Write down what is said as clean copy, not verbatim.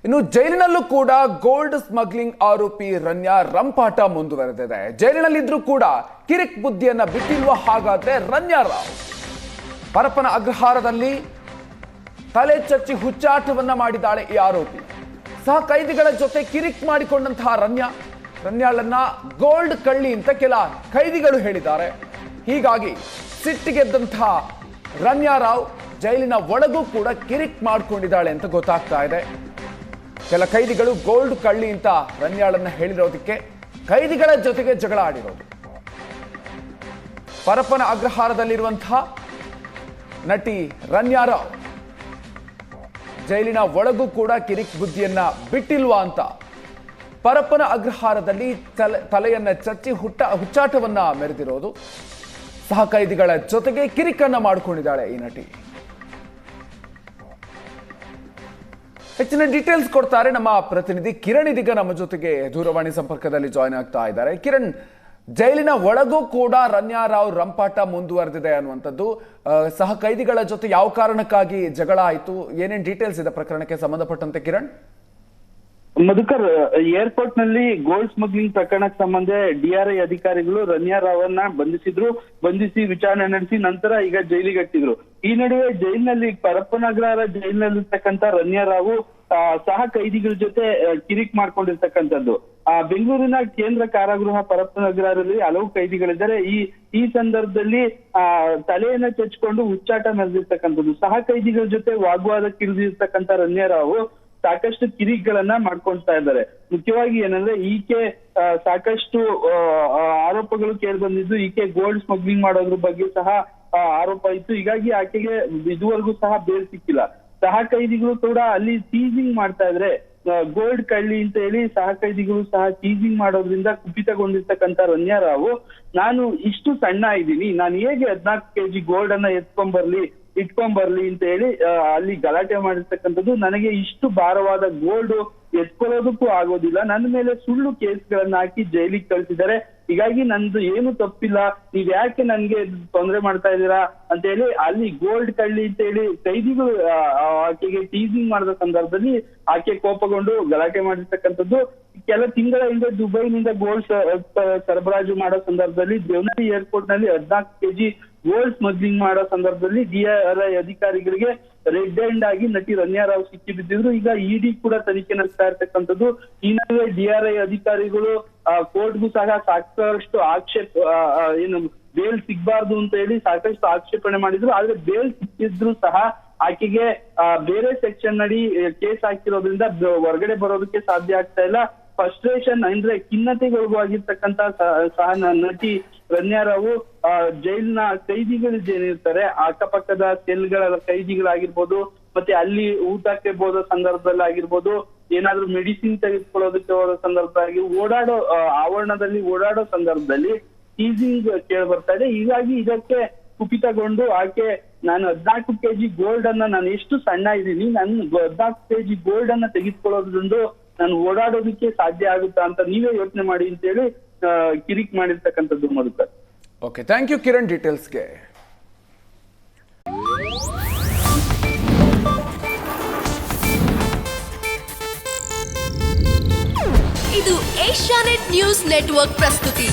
ಇನ್ನು ಜೈಲಿನಲ್ಲೂ ಕೂಡ gold smuggling ಆರೋಪಿ ರನ್ಯಾ ರಂಪಾಟ ಮುಂದುವರೆದಿದೆ. ಜೈಲಿನಲ್ಲಿದ್ರೂ ಕೂಡ ಕಿರಿಕ್ ಬುದ್ಧಿಯನ್ನ ಬಿಟ್ಟಿಲ್ವ ಹಾಗಾದ್ರೆ ರನ್ಯಾ ರಾವ್? ಪರಪ್ಪನ ಅಗ್ರಹಾರದಲ್ಲಿ ತಲೆ ಚಚ್ಚಿ ಹುಚ್ಚಾಟವನ್ನ ಮಾಡಿದ್ದಾಳೆ ಈ ಆರೋಪಿ. ಸಹ ಕೈದಿಗಳ ಜೊತೆ ಕಿರಿಕ್ ಮಾಡಿಕೊಂಡಂತಹ ರನ್ಯಾಳನ್ನ ಗೋಲ್ಡ್ ಕಳ್ಳಿ ಅಂತ ಕೆಲ ಕೈದಿಗಳು ಹೇಳಿದ್ದಾರೆ. ಹೀಗಾಗಿ ಸಿಟ್ಟಿಗೆದ್ದಂತಹ ರನ್ಯಾ ರಾವ್ ಜೈಲಿನ ಒಳಗೂ ಕೂಡ ಕಿರಿಕ್ ಮಾಡ್ಕೊಂಡಿದ್ದಾಳೆ ಅಂತ ಗೊತ್ತಾಗ್ತಾ ಇದೆ. ಕೆಲ ಕೈದಿಗಳು ಗೋಲ್ಡ್ ಕಳ್ಳಿ ಅಂತ ರನ್ಯಾಳನ್ನ ಹೇಳಿರೋದಕ್ಕೆ ಕೈದಿಗಳ ಜೊತೆಗೆ ಜಗಳ ಆಡಿರೋದು. ಪರಪ್ಪನ ಅಗ್ರಹಾರದಲ್ಲಿರುವಂತಹ ನಟಿ ರನ್ಯಾ ರಾವ್ ಜೈಲಿನ ಒಳಗೂ ಕೂಡ ಕಿರಿಕ್ ಬುದ್ಧಿಯನ್ನ ಬಿಟ್ಟಿಲ್ವಾ ಅಂತ ಪರಪ್ಪನ ಅಗ್ರಹಾರದಲ್ಲಿ ತಲೆಯನ್ನ ಚಚ್ಚಿ ಹುಚ್ಚಾಟವನ್ನ ಮೆರೆದಿರೋದು. ಸಹ ಕೈದಿಗಳ ಜೊತೆಗೆ ಕಿರಿಕನ್ನ ಮಾಡಿಕೊಂಡಿದ್ದಾಳೆ ಈ ನಟಿ. ಹೆಚ್ಚಿನ ಡೀಟೇಲ್ಸ್ ಕೊಡ್ತಾರೆ ನಮ್ಮ ಪ್ರತಿನಿಧಿ ಕಿರಣ್. ಇದೀಗ ನಮ್ಮ ಜೊತೆಗೆ ದೂರವಾಣಿ ಸಂಪರ್ಕದಲ್ಲಿ ಜಾಯ್ನ್ ಆಗ್ತಾ ಇದ್ದಾರೆ. ಕಿರಣ್, ಜೈಲಿನ ಒಳಗೂ ಕೂಡ ರನ್ಯಾ ರಾವ್ ರಂಪಾಟ ಮುಂದುವರೆದಿದೆ ಅನ್ನುವಂಥದ್ದು. ಸಹ ಕೈದಿಗಳ ಜೊತೆ ಯಾವ ಕಾರಣಕ್ಕಾಗಿ ಜಗಳ ಆಯಿತು, ಏನೇನ್ ಡೀಟೇಲ್ಸ್ ಇದೆ ಪ್ರಕರಣಕ್ಕೆ ಸಂಬಂಧಪಟ್ಟಂತೆ ಕಿರಣ್? ಮಧುಕರ್, ಏರ್ಪೋರ್ಟ್ ನಲ್ಲಿ ಗೋಲ್ಡ್ ಸ್ಮಗ್ಲಿಂಗ್ ಪ್ರಕರಣಕ್ಕೆ ಸಂಬಂಧ ಡಿಆರ್ಐ ಅಧಿಕಾರಿಗಳು ರನ್ಯಾ ರಾವನ್ನ ಬಂಧಿಸಿ ವಿಚಾರಣೆ ನಡೆಸಿ ನಂತರ ಈಗ ಜೈಲಿಗೆ ಹಟ್ಟಿದ್ರು. ಈ ನಡುವೆ ಜೈಲಿನಲ್ಲಿ ಪರಪ್ಪನಗ್ರಹಾರ ಜೈಲಿನಲ್ಲಿರ್ತಕ್ಕಂಥ ರನ್ಯಾ ರಾವು ಸಹ ಕೈದಿಗಳ ಜೊತೆ ಕಿರಿಕ್ ಮಾಡ್ಕೊಂಡಿರ್ತಕ್ಕಂಥದ್ದು. ಬೆಂಗಳೂರಿನ ಕೇಂದ್ರ ಕಾರಾಗೃಹ ಪರಪ್ಪನಗ್ರಹದಲ್ಲಿ ಹಲವು ಕೈದಿಗಳಿದ್ದಾರೆ. ಈ ಸಂದರ್ಭದಲ್ಲಿ ತಲೆಯನ್ನ ಚಚ್ಕೊಂಡು ಹುಚ್ಚಾಟ ಮೆರೆದಿರ್ತಕ್ಕಂಥದ್ದು. ಸಹ ಕೈದಿಗಳ ಜೊತೆ ವಾಗ್ವಾದಕ್ಕಿಳಿದಿರ್ತಕ್ಕಂಥ ರನ್ಯಾ ರಾವು ಸಾಕಷ್ಟು ಕಿರಿಕ್ಗಳನ್ನ ಮಾಡ್ಕೊಳ್ತಾ ಇದ್ದಾರೆ. ಮುಖ್ಯವಾಗಿ ಏನಂದ್ರೆ ಈಕೆ ಸಾಕಷ್ಟು ಆರೋಪಗಳು ಕೇಳಿ ಬಂದಿದ್ದು. ಈಕೆ ಗೋಲ್ಡ್ ಸ್ಮಗ್ಲಿಂಗ್ ಮಾಡೋದ್ರ ಬಗ್ಗೆ ಸಹ ಆರೋಪ ಇತ್ತು. ಹೀಗಾಗಿ ಆಕೆಗೆ ಇದುವರೆಗೂ ಸಹ ಬೇಲ್ ಸಿಕ್ಕಿಲ್ಲ. ಸಹ ಕೈದಿಗಳು ಕೂಡ ಅಲ್ಲಿ ಸೀಸಿಂಗ್ ಮಾಡ್ತಾ ಇದ್ರೆ ಗೋಲ್ಡ್ ಕಳ್ಳಿ ಅಂತ ಹೇಳಿ ಸಹ ಕೈದಿಗಳು ಸಹ ಸೀಸಿಂಗ್ ಮಾಡೋದ್ರಿಂದ ಕುಪಿತಗೊಂಡಿರ್ತಕ್ಕಂಥ ರನ್ಯಾ ರಾವು, ನಾನು ಇಷ್ಟು ಸಣ್ಣ ಇದ್ದೀನಿ, ನಾನು ಹೇಗೆ 14 kg ಗೋಲ್ಡ್ ಅನ್ನ ಇಟ್ಕೊಂಡ್ಬರ್ಲಿ ಅಂತ ಹೇಳಿ ಅಲ್ಲಿ ಗಲಾಟೆ ಮಾಡಿರ್ತಕ್ಕಂಥದ್ದು. ನನಗೆ ಇಷ್ಟು ಭಾರವಾದ ಗೋಲ್ಡ್ ಎತ್ಕೊಳ್ಳೋದಕ್ಕೂ ಆಗೋದಿಲ್ಲ, ನನ್ನ ಮೇಲೆ ಸುಳ್ಳು ಕೇಸ್ಗಳನ್ನ ಹಾಕಿ ಜೈಲಿಗೆ ಕಳ್ಸಿದ್ದಾರೆ. ಹೀಗಾಗಿ ನಂದು ಏನು ತಪ್ಪಿಲ್ಲ, ನೀವ್ ಯಾಕೆ ನನ್ಗೆ ತೊಂದರೆ ಮಾಡ್ತಾ ಇದ್ದೀರಾ ಅಂತ ಹೇಳಿ ಅಲ್ಲಿ ಗೋಲ್ಡ್ ಕಳ್ಳಿ ಅಂತ ಹೇಳಿ ಕೈದಿಗಳು ಆಕೆಗೆ ಟೀಸಿಂಗ್ ಮಾಡಿದ ಸಂದರ್ಭದಲ್ಲಿ ಆಕೆ ಕೋಪಗೊಂಡು ಗಲಾಟೆ ಮಾಡಿರ್ತಕ್ಕಂಥದ್ದು. ಕೆಲ ತಿಂಗಳ ಹಿಂದೆ ದುಬೈನಿಂದ ಗೋಲ್ಡ್ ಸರಬರಾಜು ಮಾಡೋ ಸಂದರ್ಭದಲ್ಲಿ ದೇವನಹಳ್ಳಿ ಏರ್ಪೋರ್ಟ್ ನಲ್ಲಿ 14 kg ಗೋಲ್ಡ್ ಸ್ಮಗ್ಲಿಂಗ್ ಮಾಡೋ ಸಂದರ್ಭದಲ್ಲಿ ಡಿಆರ್ಐ ಅಧಿಕಾರಿಗಳಿಗೆ ರೆಡ್ ಹ್ಯಾಂಡ್ ಆಗಿ ನಟಿ ರನ್ಯಾ ರಾವ್ ಸಿಕ್ಕಿ ಬಿದ್ದಿದ್ರು. ಈಗ ಇಡಿ ಕೂಡ ತನಿಖೆ ನಡೆಸ್ತಾ ಇರ್ತಕ್ಕಂಥದ್ದು. ಈ ನಡುವೆ ಡಿಆರ್ಐ ಅಧಿಕಾರಿಗಳು ಕೋರ್ಟ್ಗೂ ಸಹ ಸಾಕಷ್ಟು ಏನು ಬೇಲ್ ಸಿಗ್ಬಾರ್ದು ಅಂತ ಹೇಳಿ ಸಾಕಷ್ಟು ಆಕ್ಷೇಪಣೆ ಮಾಡಿದ್ರು. ಆದ್ರೆ ಬೇಲ್ ಸಿಕ್ಕಿದ್ರು ಸಹ ಆಕೆಗೆ ಬೇರೆ ಸೆಕ್ಷನ್ ನಡಿ ಕೇಸ್ ಹಾಕಿರೋದ್ರಿಂದ ಹೊರಗಡೆ ಬರೋದಕ್ಕೆ ಸಾಧ್ಯ ಆಗ್ತಾ ಇಲ್ಲ. ಫ್ರಸ್ಟ್ರೇಷನ್ ಅಂದ್ರೆ ಖಿನ್ನತೆಗೊಳಗಾಗಿರ್ತಕ್ಕಂತ ಸಹ ನಟಿ ರನ್ಯಾ ರಾವು ಜೈಲಿನ ಕೈದಿಗಳು ಏನಿರ್ತಾರೆ ಅಕ್ಕಪಕ್ಕದ ಸೆಲ್ಗಳ ಕೈದಿಗಳಾಗಿರ್ಬೋದು, ಮತ್ತೆ ಅಲ್ಲಿ ಊಟಕ್ಕೆ ಹೋದ ಸಂದರ್ಭದಲ್ಲಿ ಆಗಿರ್ಬೋದು, ಏನಾದ್ರೂ ಮೆಡಿಸಿನ್ ತೆಗೆದುಕೊಳ್ಳೋದಕ್ಕೆ ಹೋದ ಸಂದರ್ಭದಲ್ಲಿ ಆವರಣದಲ್ಲಿ ಓಡಾಡೋ ಸಂದರ್ಭದಲ್ಲಿ ಟೀಸಿಂಗ್ ಕೇಳಿ ಬರ್ತಾ ಇದೆ. ಹೀಗಾಗಿ ಇದಕ್ಕೆ ಕುಪಿತಗೊಂಡು ಆಕೆ, ನಾನು 14 kg ಗೋಲ್ಡ್ ಅನ್ನ, ನಾನು ಎಷ್ಟು ಸಣ್ಣ ಇದ್ದೀನಿ, ನಾನು 14 kg ಗೋಲ್ಡ್ ಅನ್ನ ತೆಗೆದುಕೊಳ್ಳೋದ್ರಿಂದ ನಾನು ಓಡಾಡೋದಕ್ಕೆ ಸಾಧ್ಯ ಆಗುತ್ತಾ ಅಂತ ನೀವೇ ಯೋಚನೆ ಮಾಡಿ ಅಂತ ಹೇಳಿ ಕಿರಿಕ್ ಮಾಡಿರ್ತಕ್ಕಂಥದ್ದು. Madhukar, okay, thank you Kiran ಡೀಟೇಲ್ಸ್ಗೆ. ಇದು ಏಷ್ಯಾನೆಟ್ ನ್ಯೂಸ್ ನೆಟ್ವರ್ಕ್ ಪ್ರಸ್ತುತಿ.